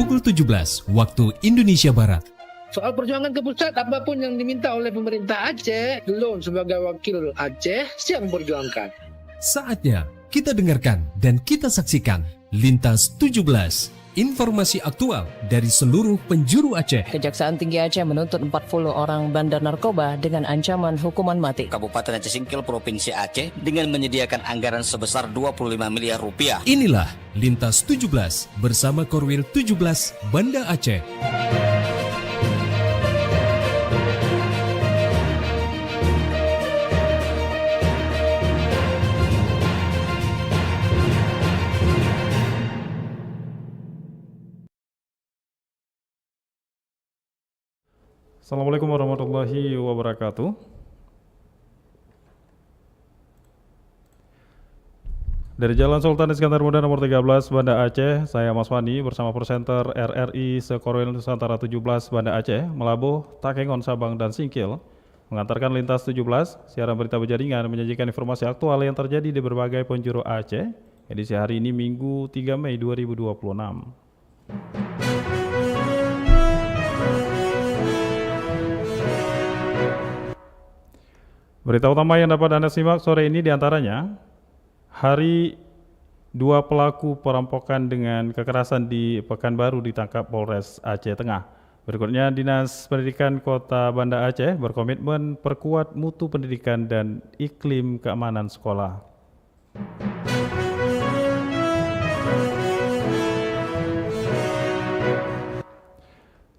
pukul 17 waktu Indonesia Barat. Soal perjuangan ke pusat, apapun yang diminta oleh pemerintah Aceh, Lon sebagai wakil Aceh siap memperjuangkan. Saatnya kita dengarkan dan kita saksikan Lintas 17, informasi aktual dari seluruh penjuru Aceh. Kejaksaan Tinggi Aceh menuntut 40 orang bandar narkoba dengan ancaman hukuman mati. Kabupaten Aceh Singkil, Provinsi Aceh dengan menyediakan anggaran sebesar 25 miliar rupiah. Inilah Lintas 17 bersama Korwil 17 Banda Aceh. Assalamualaikum warahmatullahi wabarakatuh. Dari Jalan Sultan Iskandar Muda nomor 13 Banda Aceh, saya Mas Wani bersama presenter RRI Sekorwil Nusantara 17 Banda Aceh, Melabuh, Takengon, Sabang, dan Singkil mengantarkan Lintas 17, siaran berita berjaringan menyajikan informasi aktual yang terjadi di berbagai penjuru Aceh. Edisi hari ini Minggu 3 Mei 2026. Berita utama yang dapat Anda simak sore ini diantaranya, hari 2 pelaku perampokan dengan kekerasan di Pekanbaru ditangkap Polres Aceh Tengah. Berikutnya, Dinas Pendidikan Kota Banda Aceh berkomitmen perkuat mutu pendidikan dan iklim keamanan sekolah.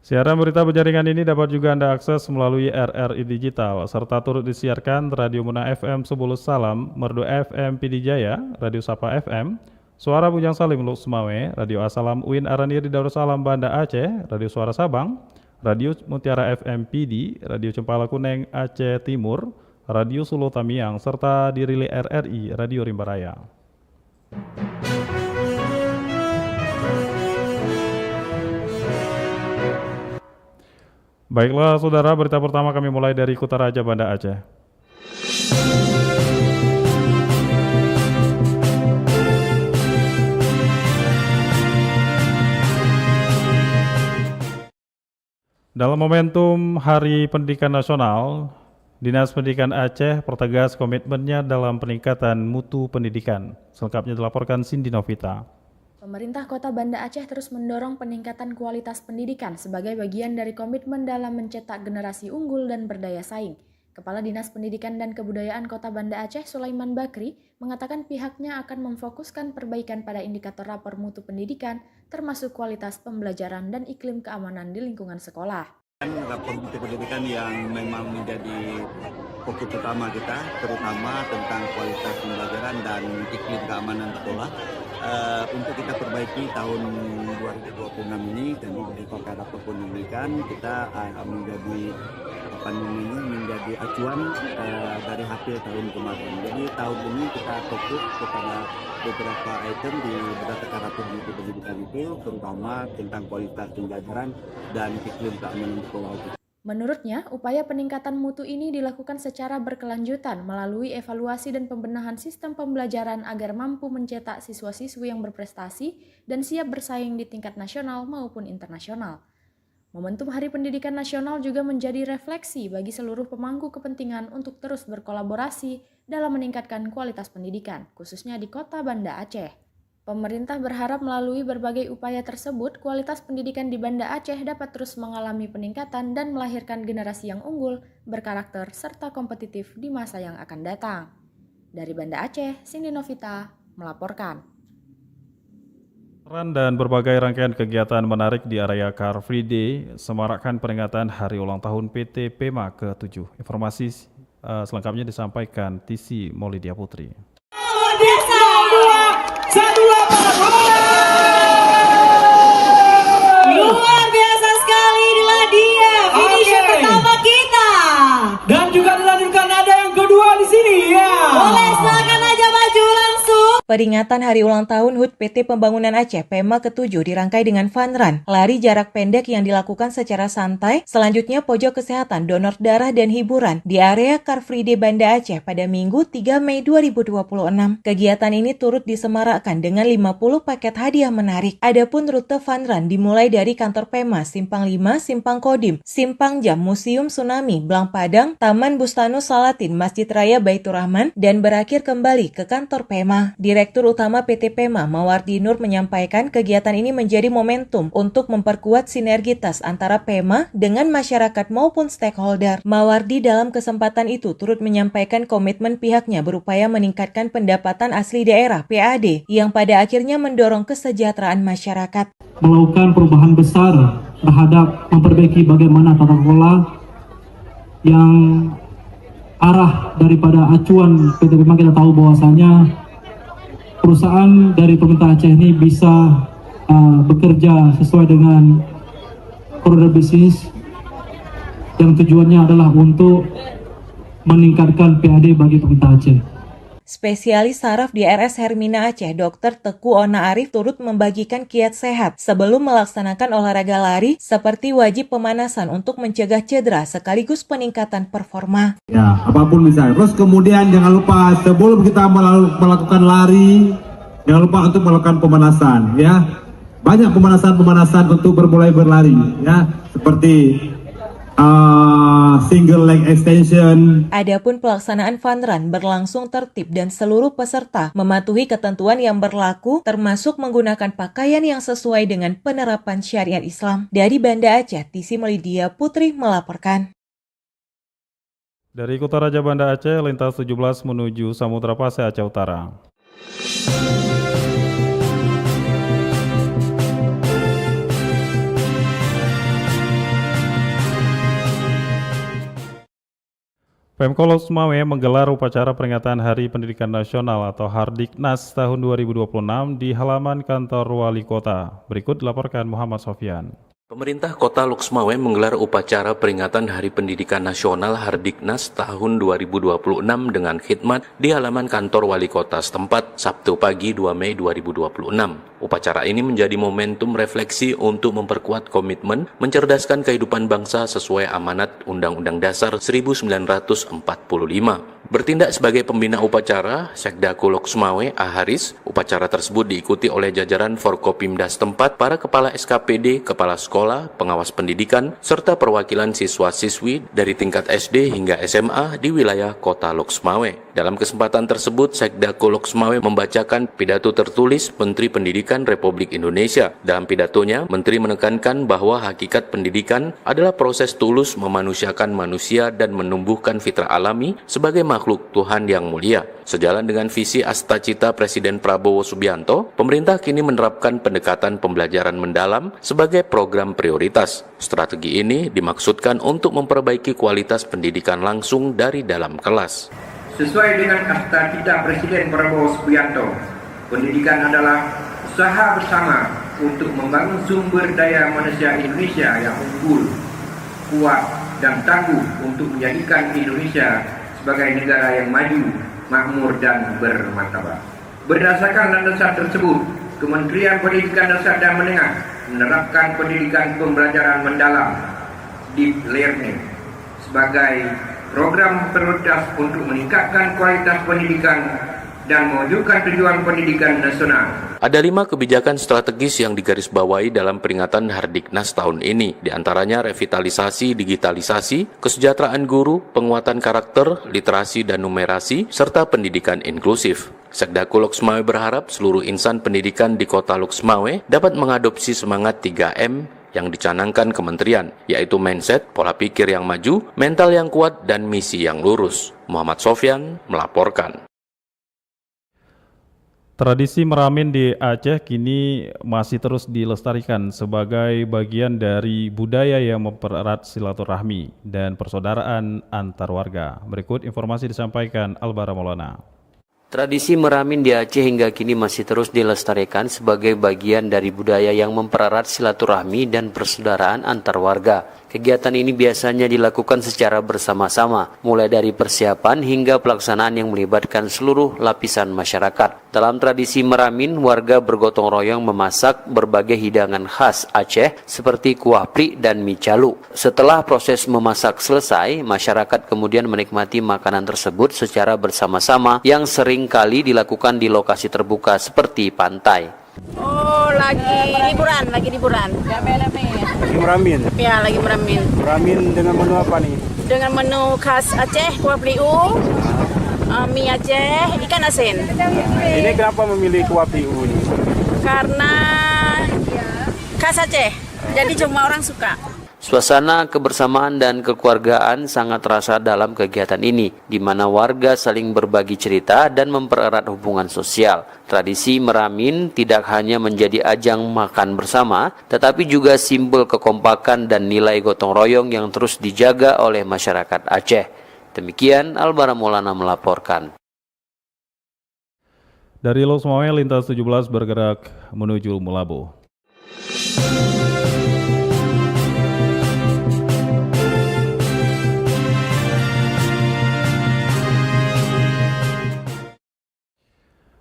Siaran berita berjaringan ini dapat juga Anda akses melalui RRI Digital, serta turut disiarkan Radio Muna FM Sebulu Salam, Merdu FM Pidi Jaya, Radio Sapa FM, Suara Bujang Salim Luk Semawe, Radio Asalam Uin Aranir di Darussalam Banda Aceh, Radio Suara Sabang, Radio Mutiara FM Pidi, Radio Cempala Kuneng Aceh Timur, Radio Sulu Tamiang, serta dirilis RRI Radio Rimbaraya. Baiklah saudara, berita pertama kami mulai dari Kutaraja Banda Aceh. Dalam momentum Hari Pendidikan Nasional, Dinas Pendidikan Aceh pertegas komitmennya dalam peningkatan mutu pendidikan. Selengkapnya dilaporkan Cindy Novita. Pemerintah Kota Banda Aceh terus mendorong peningkatan kualitas pendidikan sebagai bagian dari komitmen dalam mencetak generasi unggul dan berdaya saing. Kepala Dinas Pendidikan dan Kebudayaan Kota Banda Aceh, Sulaiman Bakri, mengatakan pihaknya akan memfokuskan perbaikan pada indikator rapor mutu pendidikan, termasuk kualitas pembelajaran dan iklim keamanan di lingkungan sekolah. Rapor mutu pendidikan yang memang menjadi fokus utama kita, terutama tentang kualitas pembelajaran dan iklim keamanan sekolah. Untuk kita perbaiki tahun 2026 ini, dan dari pakar rapor pendidikan kita menjadi acuan dari hasil tahun kemarin. Jadi tahun ini kita fokus kepada beberapa item di berdasarkan rapor mutu pendidikan itu, terutama tentang kualitas pembelajaran dan iklim keamanan sekolah. Menurutnya, upaya peningkatan mutu ini dilakukan secara berkelanjutan melalui evaluasi dan pembenahan sistem pembelajaran agar mampu mencetak siswa-siswi yang berprestasi dan siap bersaing di tingkat nasional maupun internasional. Momentum Hari Pendidikan Nasional juga menjadi refleksi bagi seluruh pemangku kepentingan untuk terus berkolaborasi dalam meningkatkan kualitas pendidikan, khususnya di Kota Banda Aceh. Pemerintah berharap melalui berbagai upaya tersebut, kualitas pendidikan di Banda Aceh dapat terus mengalami peningkatan dan melahirkan generasi yang unggul, berkarakter, serta kompetitif di masa yang akan datang. Dari Banda Aceh, Cindy Novita melaporkan. Peran dan berbagai rangkaian kegiatan menarik di area Car Free Day semarakkan peringatan Hari Ulang Tahun PT PEMA ke-7. Informasi selengkapnya disampaikan TC Maulidia Putri. Luar biasa sekali, inilah dia finisher pertama kita. Dan juga dilanjutkan ada yang kedua di sini ya. Boleh silakan aja maju langsung. Peringatan hari ulang tahun HUT PT Pembangunan Aceh PEMA ke-7 dirangkai dengan fun run, lari jarak pendek yang dilakukan secara santai, selanjutnya pojok kesehatan, donor darah dan hiburan di area Car Free Day Banda Aceh pada Minggu 3 Mei 2026. Kegiatan ini turut disemarakkan dengan 50 paket hadiah menarik. Adapun rute fun run dimulai dari kantor PEMA, Simpang 5, Simpang Kodim, Simpang Jam, Museum Tsunami, Blang Padang, Taman Bustanus Salatin, Masjid Raya Baitur Rahman, dan berakhir kembali ke kantor PEMA. Direktur Utama PT PEMA, Mawardi Nur, menyampaikan kegiatan ini menjadi momentum untuk memperkuat sinergitas antara PEMA dengan masyarakat maupun stakeholder. Mawardi dalam kesempatan itu turut menyampaikan komitmen pihaknya berupaya meningkatkan pendapatan asli daerah (PAD) yang pada akhirnya mendorong kesejahteraan masyarakat. Melakukan perubahan besar terhadap memperbaiki bagaimana tata kelola yang arah daripada acuan PT PEMA. Kita tahu bahwasanya perusahaan dari pemerintah Aceh ini bisa bekerja sesuai dengan koridor bisnis yang tujuannya adalah untuk meningkatkan PAD bagi pemerintah Aceh. Spesialis saraf di RS Hermina Aceh, Dr. Teku Ona Arif turut membagikan kiat sehat sebelum melaksanakan olahraga lari seperti wajib pemanasan untuk mencegah cedera sekaligus peningkatan performa. Ya, apapun misalnya. Terus kemudian jangan lupa sebelum kita melakukan lari, jangan lupa untuk melakukan pemanasan, ya. Banyak pemanasan untuk bermulai berlari, ya. Seperti single leg extension. Adapun pelaksanaan fun run berlangsung tertib dan seluruh peserta mematuhi ketentuan yang berlaku termasuk menggunakan pakaian yang sesuai dengan penerapan syariat Islam. Dari Banda Aceh, Tisi Melidia Putri melaporkan. Dari Kota Raja Banda Aceh, lintas 17 menuju Samudra Pasai Aceh Utara. Pemko Lok Sumawe menggelar upacara peringatan Hari Pendidikan Nasional atau Hardiknas tahun 2026 di halaman kantor Wali Kota. Berikut dilaporkan Muhammad Sofyan. Pemerintah Kota Lok Sumawe menggelar upacara peringatan Hari Pendidikan Nasional Hardiknas tahun 2026 dengan khidmat di halaman kantor Wali Kota setempat Sabtu pagi 2 Mei 2026. Upacara ini menjadi momentum refleksi untuk memperkuat komitmen mencerdaskan kehidupan bangsa sesuai amanat Undang-Undang Dasar 1945. Bertindak sebagai pembina upacara, Sekdaku Lok Sumawe A. Haris, upacara tersebut diikuti oleh jajaran Forkopimda setempat, para kepala SKPD, kepala sekolah, pengawas pendidikan, serta perwakilan siswa-siswi dari tingkat SD hingga SMA di wilayah Kota Lok Sumawe. Dalam kesempatan tersebut, Sekdaku Lok Sumawe membacakan pidato tertulis Menteri Pendidikan Republik Indonesia. Dalam pidatonya, Menteri menekankan bahwa hakikat pendidikan adalah proses tulus memanusiakan manusia dan menumbuhkan fitrah alami sebagai makhluk Tuhan yang mulia. Sejalan dengan visi Astacita Presiden Prabowo Subianto, pemerintah kini menerapkan pendekatan pembelajaran mendalam sebagai program prioritas. Strategi ini dimaksudkan untuk memperbaiki kualitas pendidikan langsung dari dalam kelas. Sesuai dengan Astacita Presiden Prabowo Subianto, pendidikan adalah usaha bersama untuk membangun sumber daya manusia Indonesia yang unggul, kuat, dan tangguh untuk menjadikan Indonesia sebagai negara yang maju, makmur, dan bermartabat. Berdasarkan landasan tersebut, Kementerian Pendidikan Dasar dan Menengah menerapkan pendidikan pembelajaran mendalam (deep learning) sebagai program prioritas untuk meningkatkan kualitas pendidikan dan mewujudkan tujuan pendidikan nasional. Ada 5 kebijakan strategis yang digarisbawahi dalam peringatan Hardiknas tahun ini, di antaranya revitalisasi, digitalisasi, kesejahteraan guru, penguatan karakter, literasi dan numerasi, serta pendidikan inklusif. Sekdaku Lok Sumawe berharap seluruh insan pendidikan di Kota Lok Sumawe dapat mengadopsi semangat 3M yang dicanangkan kementerian, yaitu mindset, pola pikir yang maju, mental yang kuat, dan misi yang lurus. Muhammad Sofyan melaporkan. Tradisi meramin di Aceh kini masih terus dilestarikan sebagai bagian dari budaya yang mempererat silaturahmi dan persaudaraan antar warga. Berikut informasi disampaikan Albara Maulana. Tradisi meramin di Aceh hingga kini masih terus dilestarikan sebagai bagian dari budaya yang mempererat silaturahmi dan persaudaraan antar warga. Kegiatan ini biasanya dilakukan secara bersama-sama, mulai dari persiapan hingga pelaksanaan yang melibatkan seluruh lapisan masyarakat. Dalam tradisi Meramin, warga bergotong royong memasak berbagai hidangan khas Aceh seperti kuah pri dan mie calu. Setelah proses memasak selesai, masyarakat kemudian menikmati makanan tersebut secara bersama-sama yang sering kali dilakukan di lokasi terbuka seperti pantai. Oh, lagi liburan. Lagi meramin? Ya, lagi meramin. Meramin dengan menu apa nih? Dengan menu khas Aceh, kuah priu, mie Aceh, ikan asin. Ini kenapa memilih kuah priu ini? Karena khas Aceh, jadi cuma orang suka. Suasana kebersamaan dan kekeluargaan sangat terasa dalam kegiatan ini, di mana warga saling berbagi cerita dan mempererat hubungan sosial. Tradisi Meramin tidak hanya menjadi ajang makan bersama, tetapi juga simbol kekompakan dan nilai gotong royong yang terus dijaga oleh masyarakat Aceh. Demikian Albara Maulana melaporkan. Dari Lok Sumawe, lintas 17 bergerak menuju Mulabo.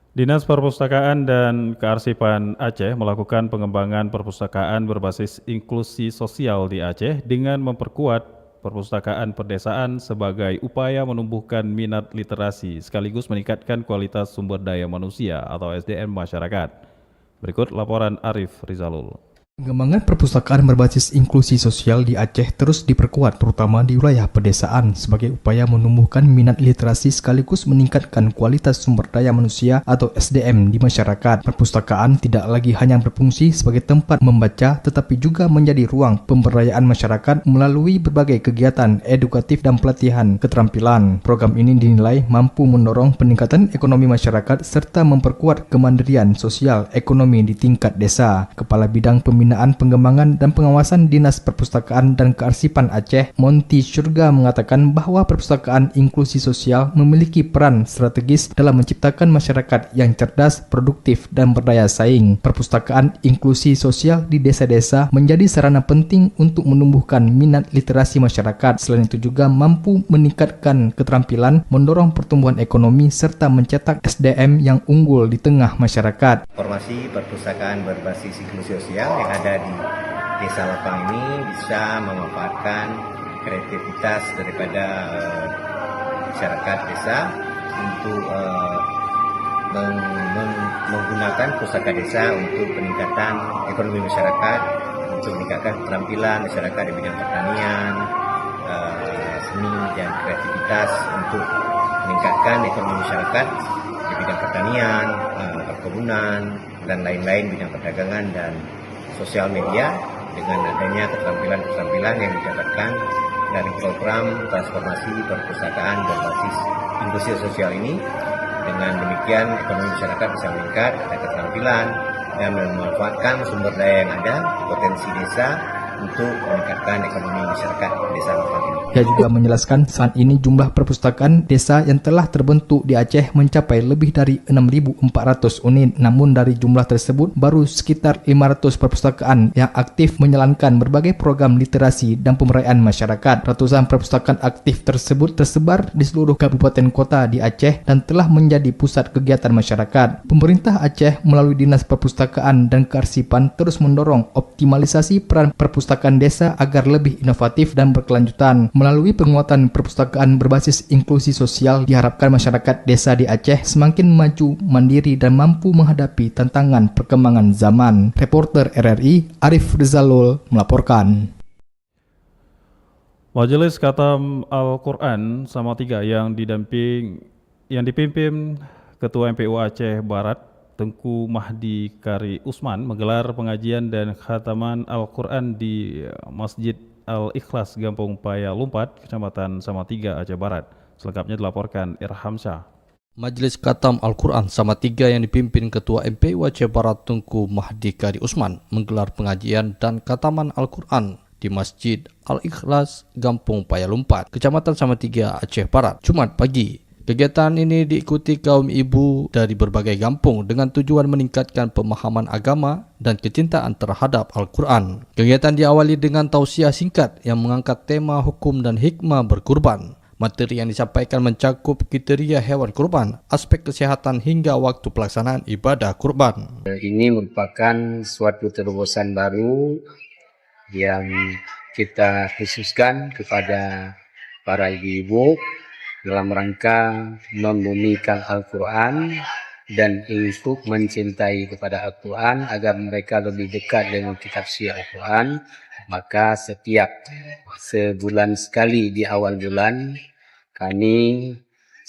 Dinas Perpustakaan dan Kearsipan Aceh melakukan pengembangan perpustakaan berbasis inklusi sosial di Aceh dengan memperkuat perpustakaan perdesaan sebagai upaya menumbuhkan minat literasi sekaligus meningkatkan kualitas sumber daya manusia atau SDM masyarakat. Berikut laporan Arif Rizalul. Pengembangan perpustakaan berbasis inklusi sosial di Aceh terus diperkuat terutama di wilayah pedesaan sebagai upaya menumbuhkan minat literasi sekaligus meningkatkan kualitas sumber daya manusia atau SDM di masyarakat. Perpustakaan tidak lagi hanya berfungsi sebagai tempat membaca tetapi juga menjadi ruang pemberdayaan masyarakat melalui berbagai kegiatan edukatif dan pelatihan keterampilan. Program ini dinilai mampu mendorong peningkatan ekonomi masyarakat serta memperkuat kemandirian sosial ekonomi di tingkat desa. Kepala Bidang Pengembangan dan Pengawasan Dinas Perpustakaan dan Kearsipan Aceh, Monty Surga mengatakan bahwa perpustakaan inklusi sosial memiliki peran strategis dalam menciptakan masyarakat yang cerdas, produktif, dan berdaya saing. Perpustakaan inklusi sosial di desa-desa menjadi sarana penting untuk menumbuhkan minat literasi masyarakat. Selain itu juga mampu meningkatkan keterampilan, mendorong pertumbuhan ekonomi, serta mencetak SDM yang unggul di tengah masyarakat. Formasi perpustakaan berbasis inklusi sosial yang ada di Desa Lapang ini bisa memanfaatkan kreativitas daripada masyarakat desa untuk menggunakan pustaka desa untuk peningkatan ekonomi masyarakat, untuk meningkatkan keterampilan masyarakat di bidang pertanian, seni dan kreativitas untuk meningkatkan ekonomi masyarakat di bidang pertanian, perkebunan, dan lain-lain bidang perdagangan dan sosial media dengan adanya keterampilan-keterampilan yang didapatkan dari program transformasi perpustakaan berbasis inklusi sosial ini. Dengan demikian ekonomi masyarakat bisa meningkat, ada keterampilan dan memanfaatkan sumber daya yang ada, potensi desa untuk meningkatkan ekonomi masyarakat desa Lapang ini. Ia juga menjelaskan saat ini jumlah perpustakaan desa yang telah terbentuk di Aceh mencapai lebih dari 6.400 unit. Namun dari jumlah tersebut baru sekitar 500 perpustakaan yang aktif menjalankan berbagai program literasi dan pemberdayaan masyarakat. Ratusan perpustakaan aktif tersebut tersebar di seluruh kabupaten kota di Aceh dan telah menjadi pusat kegiatan masyarakat. Pemerintah Aceh melalui Dinas Perpustakaan dan Kearsipan terus mendorong optimalisasi peran perpustakaan desa agar lebih inovatif dan berkelanjutan. Melalui penguatan perpustakaan berbasis inklusi sosial, diharapkan masyarakat desa di Aceh semakin maju, mandiri, dan mampu menghadapi tantangan perkembangan zaman. Reporter RRI Arif Rizalul melaporkan. Majelis Khatam Al-Quran sama 3 yang dipimpin Ketua MPU Aceh Barat Tengku Mahdi Kari Usman menggelar pengajian dan khataman Al-Quran di Masjid Al-Ikhlas Gampung Paya Lumpat, Kecamatan Samatiga, Aceh Barat. Selengkapnya dilaporkan Irham Syah. Majelis Khatam Al-Quran sama 3 yang dipimpin Ketua MPU Aceh Barat Tengku Mahdi Kari Usman menggelar pengajian dan khataman Al-Quran di Masjid Al-Ikhlas Gampung Paya Lumpat, Kecamatan Samatiga, Aceh Barat, Jumat pagi. Kegiatan ini diikuti kaum ibu dari berbagai kampung dengan tujuan meningkatkan pemahaman agama dan kecintaan terhadap Al-Quran. Kegiatan diawali dengan tausiah singkat yang mengangkat tema hukum dan hikmah berkurban. Materi yang disampaikan mencakup kriteria hewan kurban, aspek kesehatan hingga waktu pelaksanaan ibadah kurban. Ini merupakan suatu terobosan baru yang kita khususkan kepada para ibu-ibu dalam rangka membumikan Al-Quran dan untuk mencintai kepada Al-Quran agar mereka lebih dekat dengan kitab suci Al-Quran. Maka setiap sebulan sekali di awal bulan kami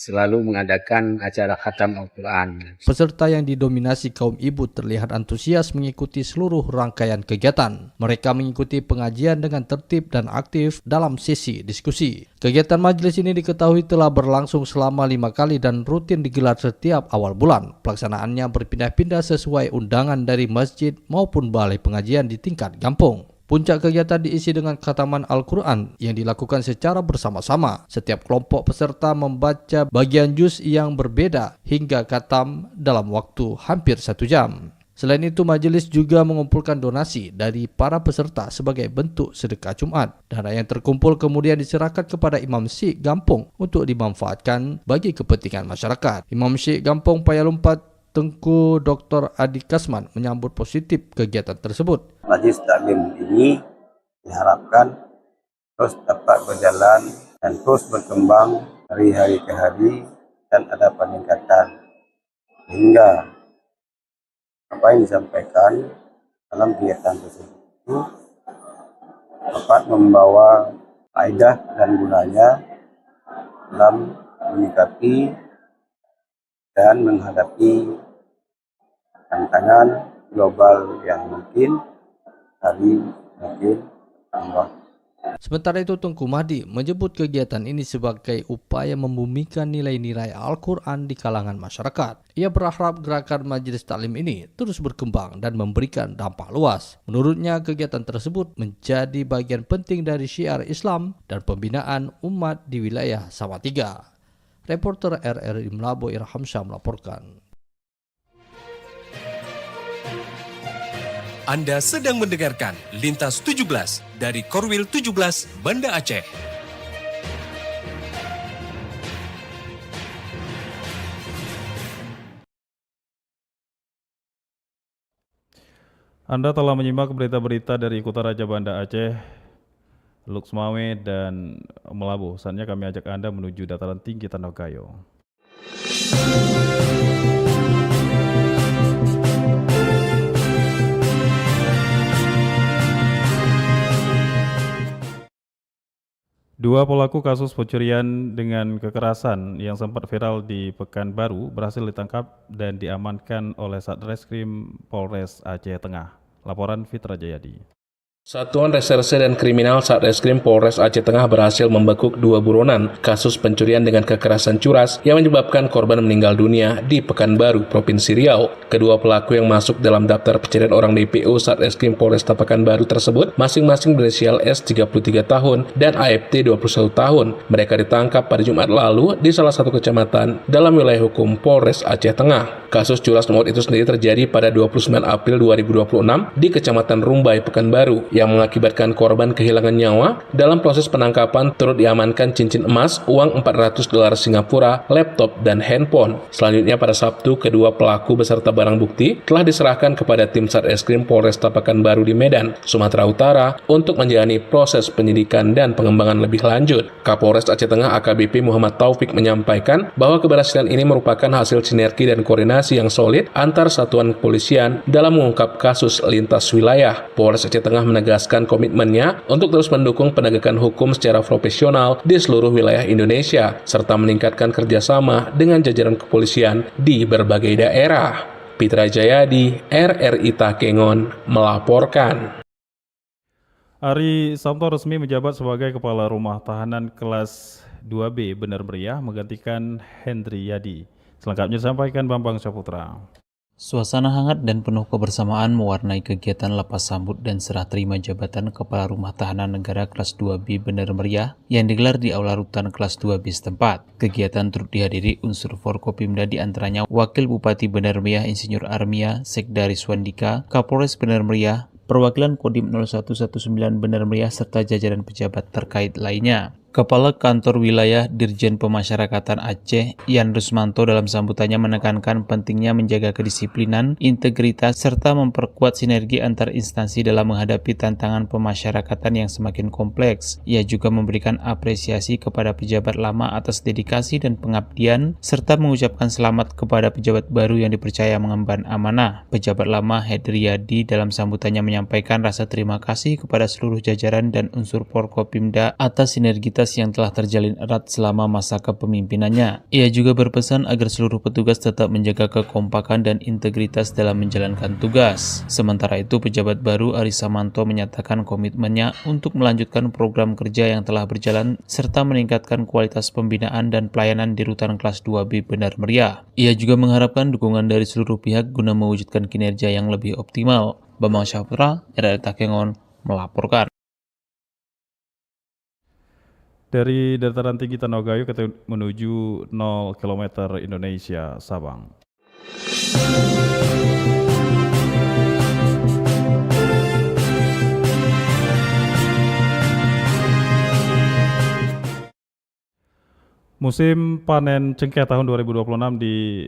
selalu mengadakan acara khatam Al-Quran. Peserta yang didominasi kaum ibu terlihat antusias mengikuti seluruh rangkaian kegiatan. Mereka mengikuti pengajian dengan tertib dan aktif dalam sesi diskusi. Kegiatan majelis ini diketahui telah berlangsung selama 5 kali dan rutin digelar setiap awal bulan. Pelaksanaannya berpindah-pindah sesuai undangan dari masjid maupun balai pengajian di tingkat kampung. Puncak kegiatan diisi dengan khataman Al-Quran yang dilakukan secara bersama-sama. Setiap kelompok peserta membaca bagian juz yang berbeda hingga khatam dalam waktu hampir 1 jam. Selain itu, majelis juga mengumpulkan donasi dari para peserta sebagai bentuk sedekah Jumat. Dana yang terkumpul kemudian diserahkan kepada Imam Syekh Gampong untuk dimanfaatkan bagi kepentingan masyarakat. Imam Syekh Gampong Payalumpat Tengku Dr. Adi Kasman menyambut positif kegiatan tersebut. Majlis taklim ini diharapkan terus dapat berjalan dan terus berkembang dari hari ke hari dan ada peningkatan hingga apa yang disampaikan dalam kegiatan tersebut dapat membawa faedah dan gunanya dalam menyikapi dan menghadapi tantangan global yang mungkin tambah. Sementara itu, Tengku Mahdi menyebut kegiatan ini sebagai upaya membumikan nilai-nilai Al-Quran di kalangan masyarakat. Ia berharap gerakan majelis taklim ini terus berkembang dan memberikan dampak luas. Menurutnya, kegiatan tersebut menjadi bagian penting dari syiar Islam dan pembinaan umat di wilayah Salatiga. Reporter RRI Mlabo Irhamsyah melaporkan. Anda sedang mendengarkan Lintas 17 dari Korwil 17 Banda Aceh. Anda telah menyimak berita-berita dari Kota Raja Banda Aceh, Luxmawe, dan Melabu. Saatnya kami ajak Anda menuju dataran tinggi Tanah Gayo. Dua pelaku kasus pencurian dengan kekerasan yang sempat viral di Pekanbaru berhasil ditangkap dan diamankan oleh Satreskrim Polres Aceh Tengah. Laporan Fitra Jayadi. Satuan Reserse dan Kriminal Satreskrim Polres Aceh Tengah berhasil membekuk 2 buronan kasus pencurian dengan kekerasan curas yang menyebabkan korban meninggal dunia di Pekanbaru, Provinsi Riau. Kedua pelaku yang masuk dalam daftar pencarian orang DPO Satreskrim Polres Pekanbaru tersebut masing-masing berinisial S 33 tahun dan AFT 21 tahun. Mereka ditangkap pada Jumat lalu di salah satu kecamatan dalam wilayah hukum Polres Aceh Tengah. Kasus curas nomor itu sendiri terjadi pada 29 April 2026 di Kecamatan Rumbai, Pekanbaru, yang mengakibatkan korban kehilangan nyawa. Dalam proses penangkapan turut diamankan cincin emas, uang $400 Singapura, laptop, dan handphone. Selanjutnya pada Sabtu, kedua pelaku beserta barang bukti telah diserahkan kepada tim Satreskrim Polresta Pekanbaru di Medan, Sumatera Utara untuk menjalani proses penyidikan dan pengembangan lebih lanjut. Kapolres Aceh Tengah AKBP Muhammad Taufik menyampaikan bahwa keberhasilan ini merupakan hasil sinergi dan koordinasi yang solid antar satuan kepolisian dalam mengungkap kasus lintas wilayah. Polres Aceh Tengah menegaskan komitmennya untuk terus mendukung penegakan hukum secara profesional di seluruh wilayah Indonesia, serta meningkatkan kerjasama dengan jajaran kepolisian di berbagai daerah. Fitra Jayadi, RRI Takengon, melaporkan. Ari Samto resmi menjabat sebagai Kepala Rumah Tahanan Kelas 2B Benar Meriah menggantikan Hendri Yadi. Selengkapnya disampaikan Bambang Saputra. Suasana hangat dan penuh kebersamaan mewarnai kegiatan lepas sambut dan serah terima jabatan Kepala Rumah Tahanan Negara kelas 2B Bener Meriah yang digelar di Aula Rutan kelas 2B setempat. Kegiatan turut dihadiri unsur Forkopimda di antaranya Wakil Bupati Bener Meriah Insinyur Armia Sekda Rizwandika, Kapolres Bener Meriah, perwakilan Kodim 0119 Bener Meriah serta jajaran pejabat terkait lainnya. Kepala Kantor Wilayah Dirjen Pemasyarakatan Aceh, Ian Rusmanto dalam sambutannya menekankan pentingnya menjaga kedisiplinan, integritas, serta memperkuat sinergi antar instansi dalam menghadapi tantangan pemasyarakatan yang semakin kompleks. Ia juga memberikan apresiasi kepada pejabat lama atas dedikasi dan pengabdian, serta mengucapkan selamat kepada pejabat baru yang dipercaya mengemban amanah. Pejabat lama Hedriyadi dalam sambutannya menyampaikan rasa terima kasih kepada seluruh jajaran dan unsur Forkopimda atas sinergitas yang telah terjalin erat selama masa kepemimpinannya. Ia juga berpesan agar seluruh petugas tetap menjaga kekompakan dan integritas dalam menjalankan tugas. Sementara itu, pejabat baru Aris Samanto menyatakan komitmennya untuk melanjutkan program kerja yang telah berjalan serta meningkatkan kualitas pembinaan dan pelayanan di Rutan kelas 2B Bener Meriah. Ia juga mengharapkan dukungan dari seluruh pihak guna mewujudkan kinerja yang lebih optimal. Bambang Syafra, RRI Takengon, melaporkan. Dari dataran tinggi Tanogayo kita menuju 0 km Indonesia, Sabang. Musim panen cengkeh tahun 2026 di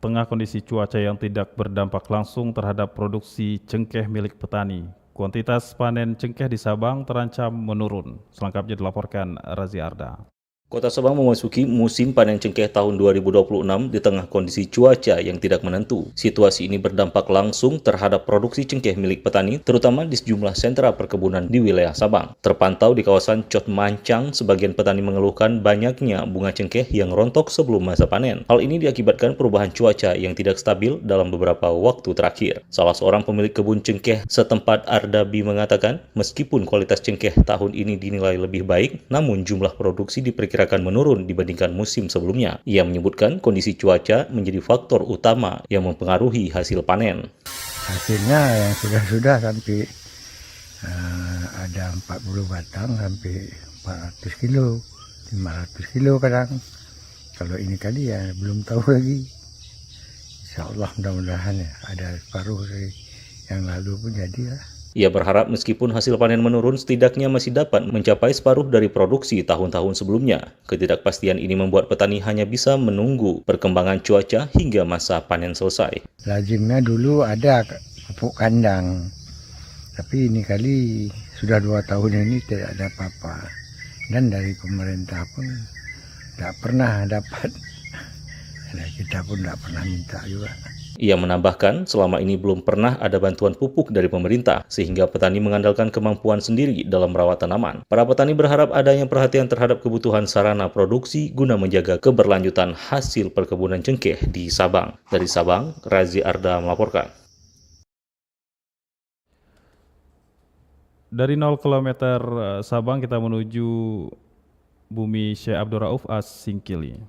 tengah kondisi cuaca yang tidak berdampak langsung terhadap produksi cengkeh milik petani. Kuantitas panen cengkeh di Sabang terancam menurun. Selengkapnya dilaporkan Razi Arda. Kota Sabang memasuki musim panen cengkeh tahun 2026 di tengah kondisi cuaca yang tidak menentu. Situasi ini berdampak langsung terhadap produksi cengkeh milik petani, terutama di sejumlah sentra perkebunan di wilayah Sabang. Terpantau di kawasan Cot Mancang, sebagian petani mengeluhkan banyaknya bunga cengkeh yang rontok sebelum masa panen. Hal ini diakibatkan perubahan cuaca yang tidak stabil dalam beberapa waktu terakhir. Salah seorang pemilik kebun cengkeh setempat Ardabi mengatakan, meskipun kualitas cengkeh tahun ini dinilai lebih baik, namun jumlah produksi diperkirakan akan menurun dibandingkan musim sebelumnya. Ia menyebutkan kondisi cuaca menjadi faktor utama yang mempengaruhi hasil panen. Hasilnya yang sudah sampai ada 40 batang sampai 400 kilo, 500 kilo kadang. Kalau ini kali ya belum tahu lagi. Insya Allah mudah-mudahan ya ada separuh dari yang lalu pun jadi lah. Ia berharap meskipun hasil panen menurun, setidaknya masih dapat mencapai separuh dari produksi tahun-tahun sebelumnya. Ketidakpastian ini membuat petani hanya bisa menunggu perkembangan cuaca hingga masa panen selesai. Lazimnya dulu ada pupuk kandang, tapi ini kali sudah 2 tahun ini tidak ada apa-apa. Dan dari pemerintah pun tidak pernah dapat. Nah, kita pun tidak pernah minta juga. Ia menambahkan, selama ini belum pernah ada bantuan pupuk dari pemerintah, sehingga petani mengandalkan kemampuan sendiri dalam merawat tanaman. Para petani berharap adanya perhatian terhadap kebutuhan sarana produksi guna menjaga keberlanjutan hasil perkebunan cengkeh di Sabang. Dari Sabang, Razi Arda melaporkan. Dari 0 km Sabang kita menuju Bumi Syekh Abdul Rauf As-Singkili.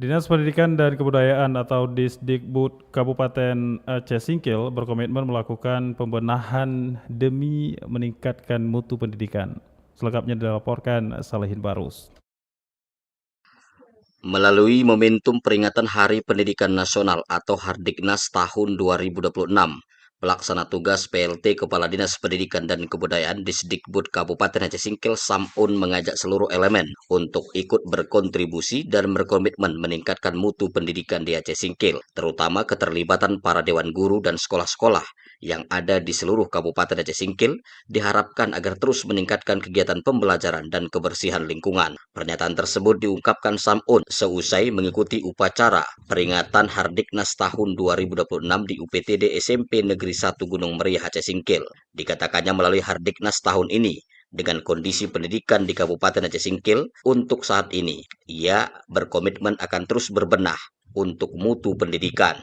Dinas Pendidikan dan Kebudayaan atau Disdikbud Kabupaten Aceh Singkil berkomitmen melakukan pembenahan demi meningkatkan mutu pendidikan. Selengkapnya dilaporkan Salihin Barus. Melalui momentum peringatan Hari Pendidikan Nasional atau Hardiknas tahun 2026, Pelaksana tugas PLT Kepala Dinas Pendidikan dan Kebudayaan Disdikbud Kabupaten Aceh Singkil Samun mengajak seluruh elemen untuk ikut berkontribusi dan berkomitmen meningkatkan mutu pendidikan di Aceh Singkil, terutama keterlibatan para dewan guru dan sekolah-sekolah yang ada di seluruh Kabupaten Aceh Singkil diharapkan agar terus meningkatkan kegiatan pembelajaran dan kebersihan lingkungan. Pernyataan tersebut diungkapkan Samun seusai mengikuti upacara peringatan Hardiknas tahun 2026 di UPTD SMP Negeri 1 Gunung Meriah Aceh Singkil. Dikatakannya melalui Hardiknas tahun ini, dengan kondisi pendidikan di Kabupaten Aceh Singkil, untuk saat ini, ia berkomitmen akan terus berbenah untuk mutu pendidikan.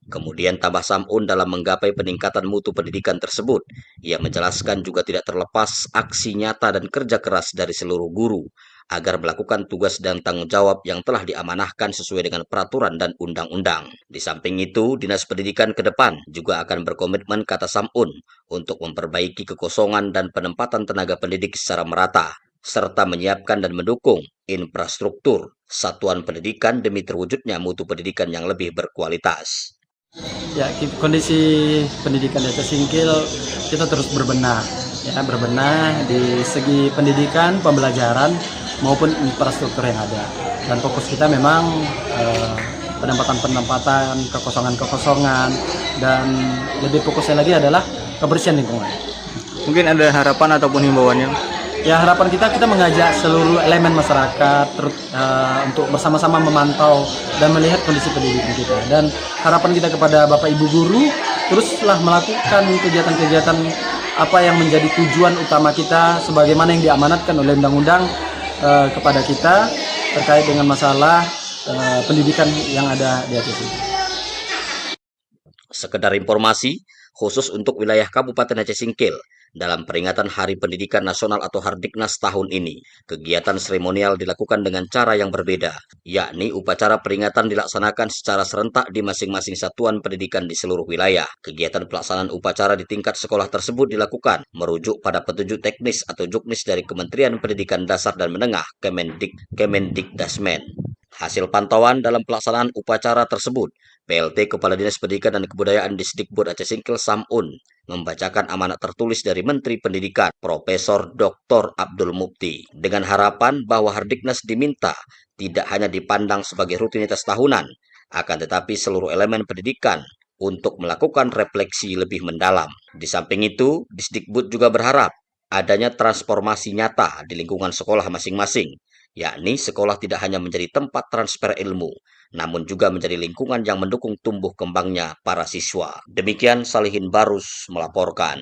Kemudian tambah Samun dalam menggapai peningkatan mutu pendidikan tersebut. Ia menjelaskan juga tidak terlepas aksi nyata dan kerja keras dari seluruh guru agar melakukan tugas dan tanggung jawab yang telah diamanahkan sesuai dengan peraturan dan undang-undang. Di samping itu, Dinas Pendidikan ke depan juga akan berkomitmen, kata Samun, untuk memperbaiki kekosongan dan penempatan tenaga pendidik secara merata, serta menyiapkan dan mendukung infrastruktur satuan pendidikan demi terwujudnya mutu pendidikan yang lebih berkualitas. Ya, kondisi pendidikan di Aceh Singkil kita terus berbenah di segi pendidikan, pembelajaran maupun infrastruktur yang ada. Dan fokus kita memang penempatan, kekosongan, dan lebih fokusnya lagi adalah kebersihan lingkungan. Mungkin ada harapan ataupun himbauannya? Ya, harapan kita mengajak seluruh elemen masyarakat untuk bersama-sama memantau dan melihat kondisi pendidikan kita. Dan harapan kita kepada Bapak Ibu guru, teruslah melakukan kegiatan-kegiatan apa yang menjadi tujuan utama kita sebagaimana yang diamanatkan oleh undang-undang kepada kita terkait dengan masalah pendidikan yang ada di Aceh. Sekedar informasi, khusus untuk wilayah Kabupaten Aceh Singkil, dalam peringatan Hari Pendidikan Nasional atau Hardiknas tahun ini, kegiatan seremonial dilakukan dengan cara yang berbeda, yakni upacara peringatan dilaksanakan secara serentak di masing-masing satuan pendidikan di seluruh wilayah. Kegiatan pelaksanaan upacara di tingkat sekolah tersebut dilakukan merujuk pada petunjuk teknis atau juknis dari Kementerian Pendidikan Dasar dan Menengah Kemendikdasmen. Hasil pantauan dalam pelaksanaan upacara tersebut, PLT Kepala Dinas Pendidikan dan Kebudayaan Disdikbud Aceh Singkil Samun membacakan amanat tertulis dari Menteri Pendidikan Profesor Dr. Abdul Mukti dengan harapan bahwa Hardiknas diminta tidak hanya dipandang sebagai rutinitas tahunan, akan tetapi seluruh elemen pendidikan untuk melakukan refleksi lebih mendalam. Di samping itu, Disdikbud juga berharap adanya transformasi nyata di lingkungan sekolah masing-masing, yakni sekolah tidak hanya menjadi tempat transfer ilmu, namun juga menjadi lingkungan yang mendukung tumbuh kembangnya para siswa. Demikian Salihin Barus melaporkan.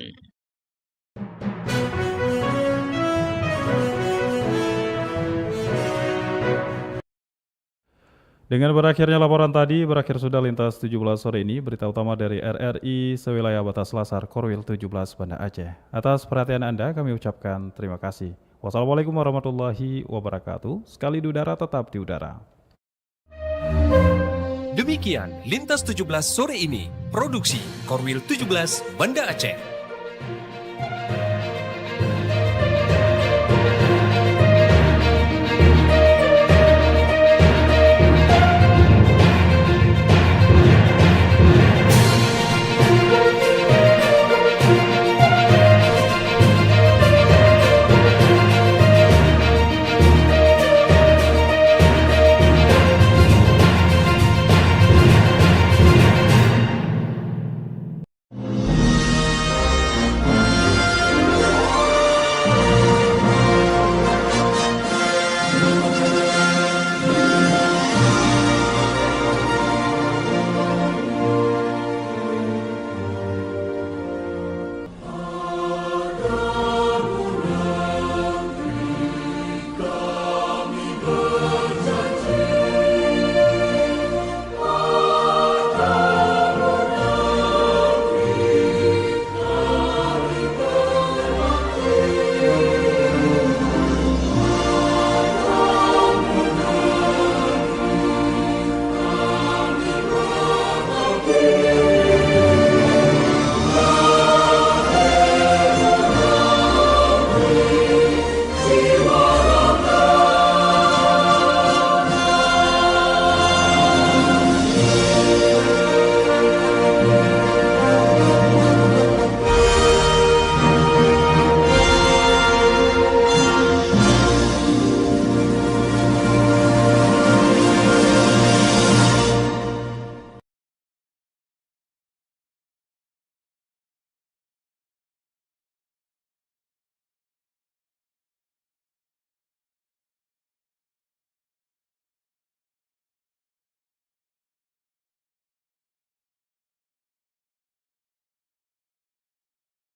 Dengan berakhirnya laporan tadi, berakhir sudah Lintas 17 sore ini. Berita utama dari RRI sewilayah batas Lasar Korwil 17 Banda Aceh. Atas perhatian Anda kami ucapkan terima kasih. Wassalamualaikum warahmatullahi wabarakatuh. Sekali di udara tetap di udara. Demikian Lintas 17 sore ini. Produksi Korwil 17 Banda Aceh.